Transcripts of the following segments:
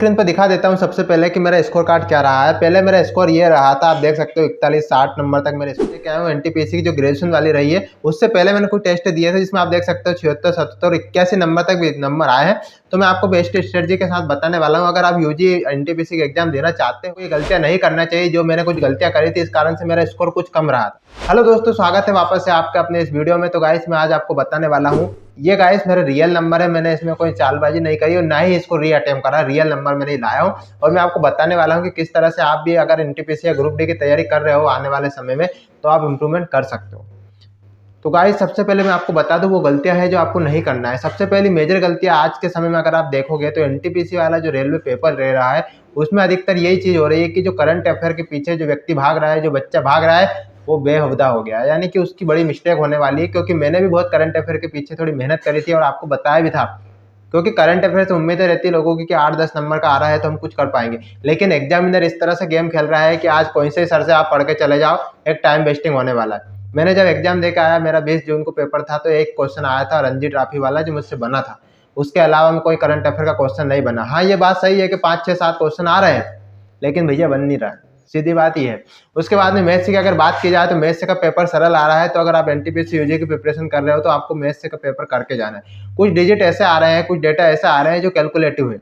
Screen पर दिखा देता हूँ सबसे पहले कि मेरा स्कोर कार्ड क्या रहा है। पहले मेरा स्कोर ये रहा था, आप देख सकते हो 41-60 नंबर तक मेरे स्कोर क्या है। एनटीपीसी की जो ग्रेजुएशन वाली रही है उससे पहले मैंने कोई टेस्ट दिए थे जिसमें आप देख सकते हो 76, 77, 81 नंबर तक भी नंबर आए हैं। तो मैं आपको बेस्ट स्ट्रेटजी के साथ बताने वाला हूँ। अगर आप यूजी एनटीपीसी का एग्जाम देना चाहते हो, ये गलतियां नहीं करना चाहिए जो मैंने कुछ गलतियां करी थी, इस कारण से मेरा स्कोर कुछ कम रहा था। हेलो दोस्तों, स्वागत है वापस से आपका अपने इस वीडियो में। तो गाइस मैं आज आपको बताने वाला हूँ, ये गाइस मेरा रियल नंबर है, मैंने इसमें कोई चालबाजी नहीं करी और ना ही इसको री अटेम्प्ट करा, रियल नंबर मैंने लाया हूँ। और मैं आपको बताने वाला हूँ कि किस तरह से आप भी अगर एनटीपीसी या ग्रुप डी की तैयारी कर रहे हो आने वाले समय में, तो आप इंप्रूवमेंट कर सकते हो। तो गाइस सबसे पहले मैं आपको बता दूं वो गलतियां हैं जो आपको नहीं करना है। सबसे पहली मेजर गलतियां आज के समय में अगर आप देखोगे तो एनटीपीसी वाला जो रेलवे पेपर रह रहा है उसमें अधिकतर यही चीज हो रही है कि जो करंट अफेयर के पीछे जो व्यक्ति भाग रहा है, जो बच्चा भाग रहा है, वो बेहुदा हो गया है, यानी कि उसकी बड़ी मिस्टेक होने वाली है। क्योंकि मैंने भी बहुत करंट अफेयर के पीछे थोड़ी मेहनत करी थी और आपको बताया भी था, क्योंकि करंट अफेयर से उम्मीदें रहती है लोगों की कि 8-10 नंबर का आ रहा है तो हम कुछ कर पाएंगे। लेकिन एग्जामिनर इस तरह से गेम खेल रहा है कि आज कोई से सर से आप पढ़ के चले जाओ, एक टाइम वेस्टिंग होने वाला है। मैंने जब एग्जाम देकर आया, मेरा 20 जून को पेपर था, तो एक क्वेश्चन आया था रणजी ट्रॉफी वाला जो मुझसे बना था। उसके अलावा में कोई करंट अफेयर का क्वेश्चन नहीं बना। हाँ, ये बात सही है कि 5-6-7 क्वेश्चन आ रहे हैं, लेकिन भैया बन नहीं रहा है, सीधी बात ही है। उसके बाद में मैथ्स की अगर बात की जाए तो मैथ्स का पेपर सरल आ रहा है। तो अगर आप एनटीपीसी यूजी की प्रिपरेशन कर रहे हो तो आपको मैथ्स का पेपर करके जाना है। कुछ डिजिट ऐसे आ रहे हैं, कुछ डेटा ऐसे आ रहे हैं जो कैलकुलेटिव है,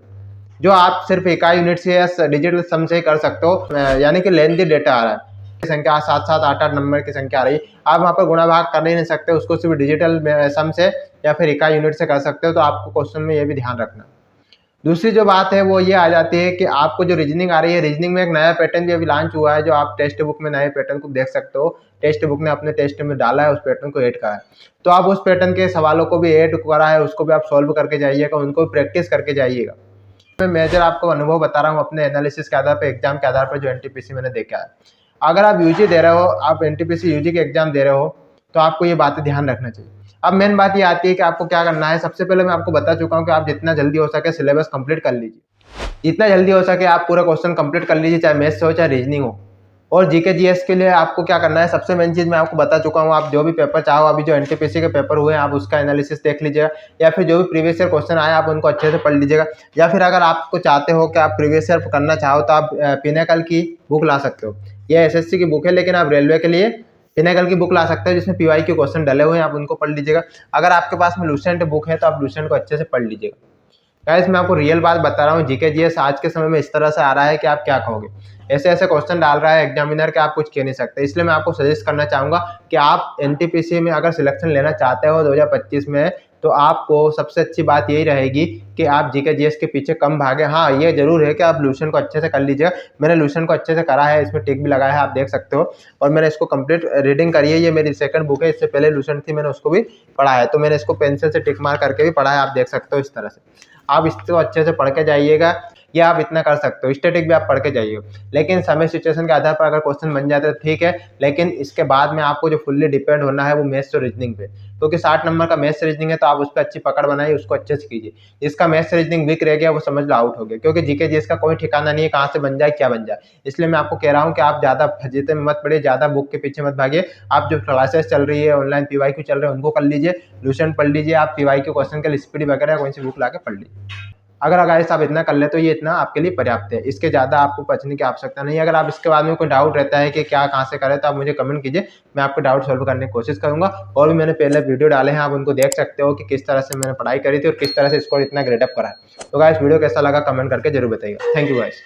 जो आप सिर्फ इकाई यूनिट से या डिजिटल सम से ही कर सकते हो। यानी कि लेंथी डेटा आ रहा है, संख्या 7-7, 8-8 नंबर की संख्या आ रही है, आप वहाँ पर गुणा भाग कर ही नहीं सकते, उसको सिर्फ डिजिटल सम से या फिर इकाई यूनिट से कर सकते हो। तो आपको क्वेश्चन में ये भी ध्यान रखना। दूसरी जो बात है वो ये आ जाती है कि आपको जो रीजनिंग आ रही है, रीजनिंग में एक नया पैटर्न भी अभी लॉन्च हुआ है, जो आप टेक्स्ट बुक में नए पैटर्न को देख सकते हो। टेक्स्ट बुक ने अपने टेस्ट में डाला है, उस पैटर्न को ऐड करा है। तो आप उस पैटर्न के सवालों को भी ऐड करा है, उसको भी आप सॉल्व करके जाइएगा, उनको भी प्रैक्टिस करके जाइएगा। मैं मेजर आपको अनुभव बता रहा हूँ अपने एनालिसिस के आधार पर, एग्जाम के आधार पर जो एनटीपीसी मैंने देखा है। अगर आप यूजी दे रहे हो, आप एनटीपीसी यूजी के एग्जाम दे रहे हो, तो आपको ये बातें ध्यान रखना चाहिए। अब मेन बात ये आती है कि आपको क्या करना है। सबसे पहले मैं आपको बता चुका हूँ कि आप जितना जल्दी हो सके सिलेबस कंप्लीट कर लीजिए, जितना जल्दी हो सके आप पूरा क्वेश्चन कंप्लीट कर लीजिए, चाहे मैथ्स हो चाहे रीजनिंग हो। और जीके जीएस के लिए आपको क्या करना है, सबसे मेन चीज मैं आपको बता चुका हूँ। आप जो भी पेपर चाहो, अभी जो एनटीपीसी के पेपर हुए हैं आप उसका एनालिसिस देख लीजिएगा, या फिर जो भी प्रीवियस ईयर क्वेश्चन आए आप उनको अच्छे से पढ़ लीजिएगा। या फिर अगर आपको चाहते हो कि आप प्रीवियस ईयर करना चाहो तो आप पिनाकल की बुक ला सकते हो। ये एसएससी की बुक है, लेकिन आप रेलवे के लिए पिनाकल की बुक ला सकते हो जिसमें पीवाई के क्वेश्चन डले हुए हैं, आप उनको पढ़ लीजिएगा। अगर आपके पास में लूसेंट बुक है तो आप लूसेंट को अच्छे से पढ़ लीजिएगा। गाइस मैं आपको रियल बात बता रहा हूँ, जीके जीएस आज के समय में इस तरह से आ रहा है कि आप क्या कहोगे। ऐसे ऐसे क्वेश्चन डाल रहा है एग्जामिनर के, आप कुछ कह नहीं सकते। इसलिए मैं आपको सजेस्ट करना चाहूंगा कि आप एनटीपीसी में अगर सिलेक्शन लेना चाहते हो 2025 में, तो आपको सबसे अच्छी बात यही रहेगी कि आप जीके जीएस के पीछे कम भागे। हाँ, ये जरूर है कि आप लूसेंट को अच्छे से कर लीजिएगा। मैंने लूसेंट को अच्छे से करा है, इसमें टिक भी लगाया है, आप देख सकते हो। और मैंने इसको कंप्लीट रीडिंग करी है, ये मेरी सेकंड बुक है। इससे पहले लूसेंट थी, मैंने उसको भी पढ़ा है, तो मैंने इसको पेंसिल से टिक मार करके भी पढ़ा है, आप देख सकते हो। इस तरह से आप इसको अच्छे से पढ़ के जाइएगा, या आप इतना कर सकते हो स्टैटिक भी आप पढ़ के जाइए। लेकिन समय सिचुएशन के आधार पर अगर क्वेश्चन बन जाते तो ठीक है, लेकिन इसके बाद में आपको जो फुल्ली डिपेंड होना है वो मैथ्स और रीजनिंग पे, क्योंकि 60 नंबर का मैथ्स रीजनिंग है, तो आप उस पर अच्छी पकड़ बनाइए, उसको अच्छे से कीजिए। जिसका मैथ्स रीजनिंग वीक रह गया वो समझ लो आउट हो गया, क्योंकि जीके जीएस का कोई ठिकाना नहीं है कहाँ से बन जाए क्या बन जाए। इसलिए मैं आपको कह रहा हूँ कि आप ज्यादा फजीते में मत पड़िए, ज्यादा बुक के पीछे मत भागिए। आप जो क्लासेस चल रही है ऑनलाइन पीवाईक्यू चल रहे हैं उनको कर लीजिए, लूसेंट पढ़ लीजिए, आप पीवाईक्यू क्वेश्चन के स्पीड वगैरह कोई सी बुक ला के पढ़ लीजिए। अगर गाइस आप इतना कर ले तो ये इतना आपके लिए पर्याप्त है, इसके ज़्यादा आपको पढ़ने की आवश्यकता नहीं है। अगर आप इसके बाद में कोई डाउट रहता है कि क्या कहाँ से करें, तो आप मुझे कमेंट कीजिए, मैं आपको डाउट सॉल्व करने की कोशिश करूंगा। और भी मैंने पहले वीडियो डाले हैं, आप उनको देख सकते हो कि किस तरह से मैंने पढ़ाई करी थी और किस तरह से स्कोर इतना ग्रेडअप करा है। तो गाइस वीडियो कैसा लगा कमेंट करके जरूर बताइएगा। Thank you guys.